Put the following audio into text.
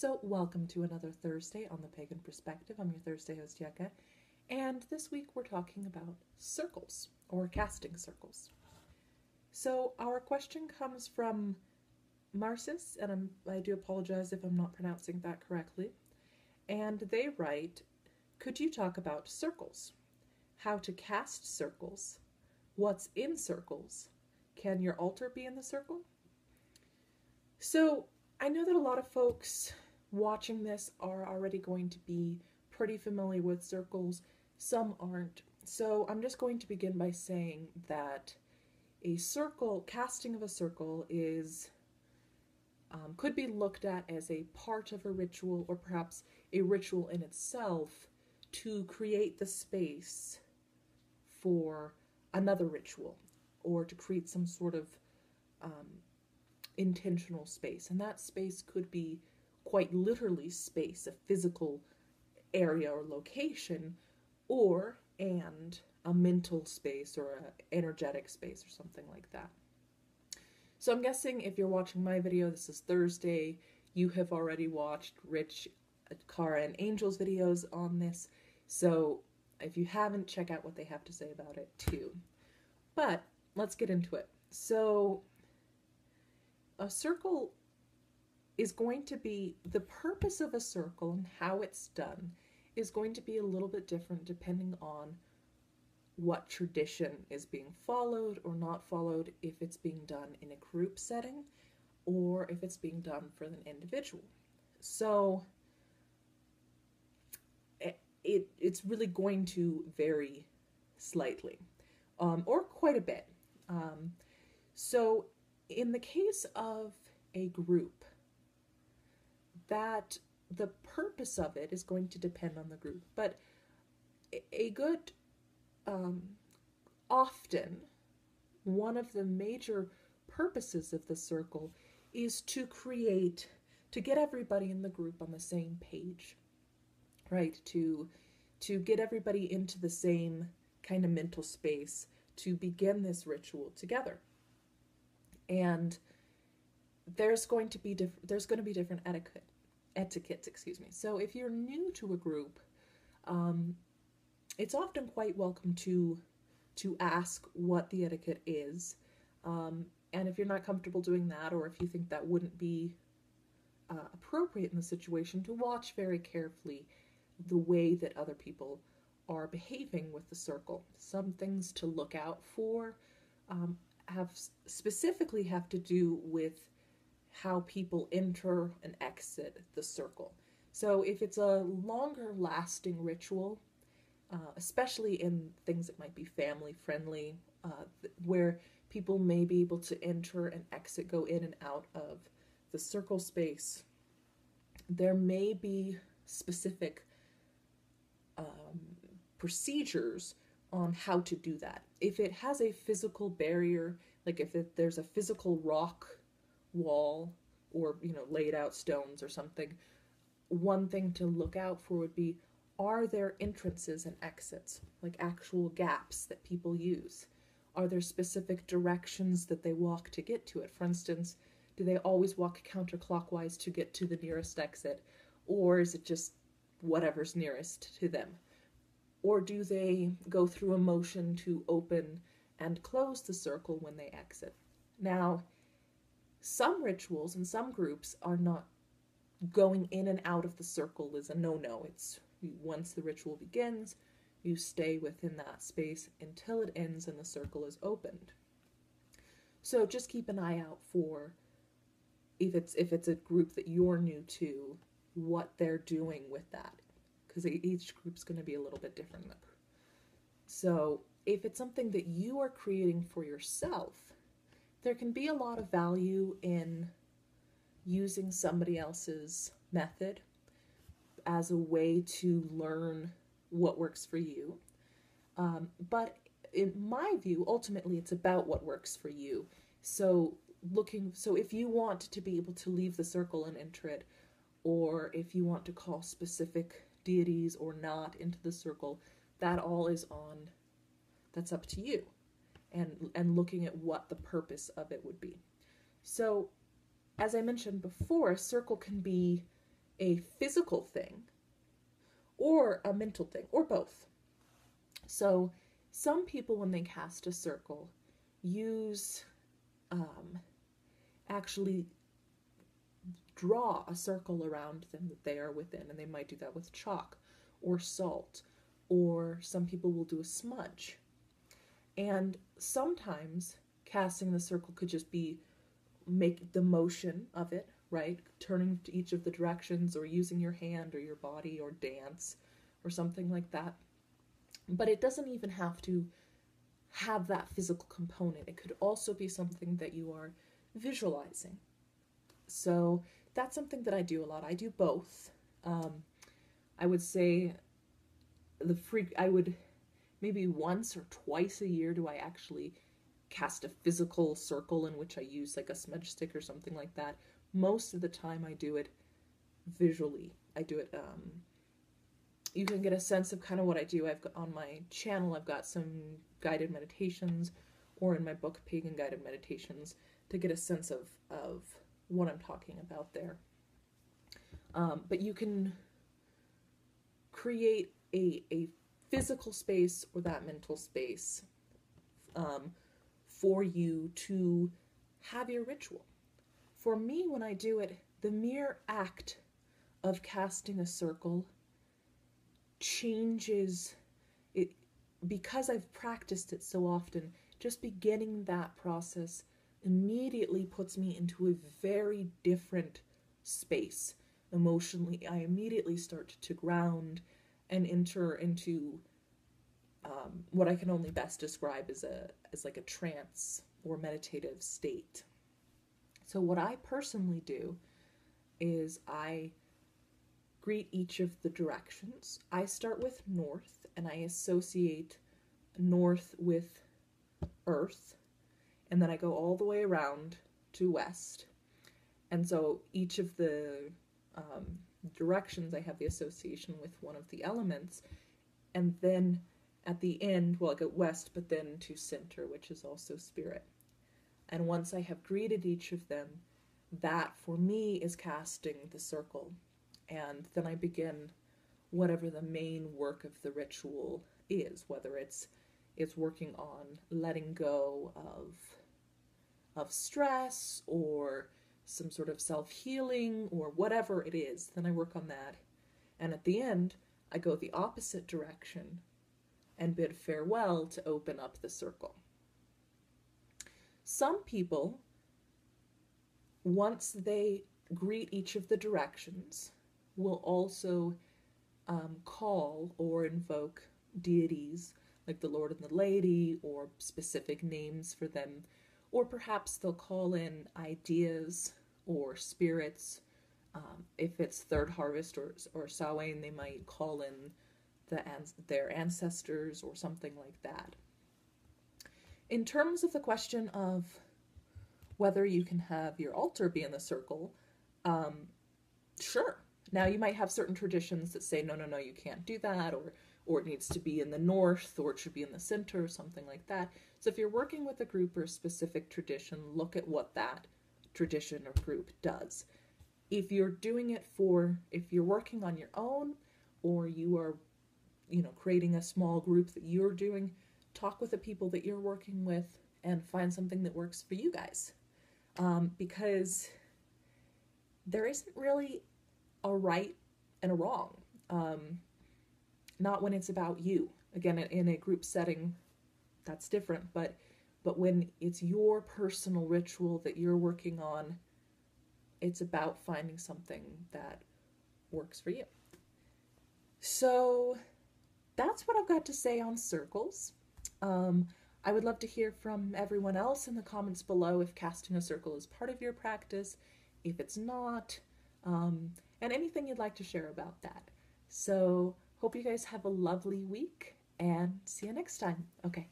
So, welcome to another Thursday on the Pagan Perspective. I'm your Thursday host, Yeka, and this week we're talking about circles, or casting circles. So, our question comes from Marcis, and I do apologize if I'm not pronouncing that correctly. And they write, could you talk about circles? How to cast circles? What's in circles? Can your altar be in the circle? So, I know that a lot of folks watching this are already going to be pretty familiar with circles. Some aren't. So I'm just going to begin by saying that a circle, casting of a circle is, could be looked at as a part of a ritual or perhaps a ritual in itself to create the space for another ritual or to create some sort of intentional space. And that space could be quite literally space, a physical area or location, or and a mental space or an energetic space or something like that. So I'm guessing if you're watching my video, this is Thursday, you have already watched Rich, Cara, and Angel's videos on this. So if you haven't, check out what they have to say about it too. But let's get into it. So a circle is going to be, the purpose of a circle and how it's done is going to be a little bit different depending on what tradition is being followed or not followed, if it's being done in a group setting or if it's being done for an individual. So it's really going to vary slightly or quite a bit. So in the case of a group, that the purpose of it is going to depend on the group. But a good, often, one of the major purposes of the circle is to get everybody in the group on the same page, right? To get everybody into the same kind of mental space to begin this ritual together. And there's going to be different etiquettes. So if you're new to a group, it's often quite welcome to ask what the etiquette is. And if you're not comfortable doing that, or if you think that wouldn't be appropriate in the situation, to watch very carefully the way that other people are behaving with the circle. Some things to look out for specifically have to do with how people enter and exit the circle. So if it's a longer lasting ritual, especially in things that might be family friendly, where people may be able to enter and exit, go in and out of the circle space, there may be specific procedures on how to do that. If it has a physical barrier, like if there's a physical rock wall or laid out stones or something, one thing to look out for would be, are there entrances and exits, like actual gaps that people use? Are there specific directions that they walk to get to it? For instance, do they always walk counterclockwise to get to the nearest exit, or is it just whatever's nearest to them? Or do they go through a motion to open and close the circle when they exit? Now, some rituals and some groups are not, going in and out of the circle is a no-no. It's once the ritual begins, you stay within that space until it ends and the circle is opened. So just keep an eye out for, if it's a group that you're new to, what they're doing with that, because each group's going to be a little bit different. So if it's something that you are creating for yourself, there can be a lot of value in using somebody else's method as a way to learn what works for you. But in my view, ultimately it's about what works for you. So if you want to be able to leave the circle and enter it, or if you want to call specific deities or not into the circle, that's up to you, and looking at what the purpose of it would be. So as I mentioned before, a circle can be a physical thing or a mental thing, or both. So some people, when they cast a circle, use actually draw a circle around them that they are within, and they might do that with chalk or salt, or some people will do a smudge. And sometimes casting the circle could just be make the motion of it, right? Turning to each of the directions, or using your hand or your body, or dance or something like that. But it doesn't even have to have that physical component. It could also be something that you are visualizing. So that's something that I do a lot. I do both. I would say I would maybe once or twice a year do I actually cast a physical circle in which I use like a smudge stick or something like that. Most of the time I do it visually. I do it, you can get a sense of kind of what I do. I've got on my channel, I've got some guided meditations, or in my book, Pagan Guided Meditations, to get a sense of what I'm talking about there. But you can create a physical space or that mental space for you to have your ritual. For me, when I do it, the mere act of casting a circle changes it, because I've practiced it so often. Just beginning that process immediately puts me into a very different space emotionally. I immediately start to ground and enter into what I can only best describe as like a trance or meditative state. So what I personally do is I greet each of the directions. I start with north, and I associate north with earth, and then I go all the way around to west. And so each of the directions, I have the association with one of the elements, and then at the end, well, I go west, but then to center, which is also spirit. And once I have greeted each of them, that for me is casting the circle. And then I begin whatever the main work of the ritual is, whether it's working on letting go of stress or some sort of self-healing or whatever it is. Then I work on that. And at the end, I go the opposite direction and bid farewell to open up the circle. Some people, once they greet each of the directions, will also call or invoke deities like the Lord and the Lady, or specific names for them, or perhaps they'll call in ideas or spirits. If it's third harvest or Samhain, they might call in their ancestors or something like that. In terms of the question of whether you can have your altar be in the circle, sure. Now you might have certain traditions that say, no, you can't do that, or it needs to be in the north, or it should be in the center, or something like that. So if you're working with a group or a specific tradition, look at what that tradition or group does. If you're doing it if you're working on your own, or you are, creating a small group that you're doing, talk with the people that you're working with and find something that works for you guys. Because there isn't really a right and a wrong. Not when it's about you. Again, in a group setting, that's different, but when it's your personal ritual that you're working on, it's about finding something that works for you. So that's what I've got to say on circles. I would love to hear from everyone else in the comments below if casting a circle is part of your practice, if it's not, and anything you'd like to share about that. So hope you guys have a lovely week, and see you next time. Okay.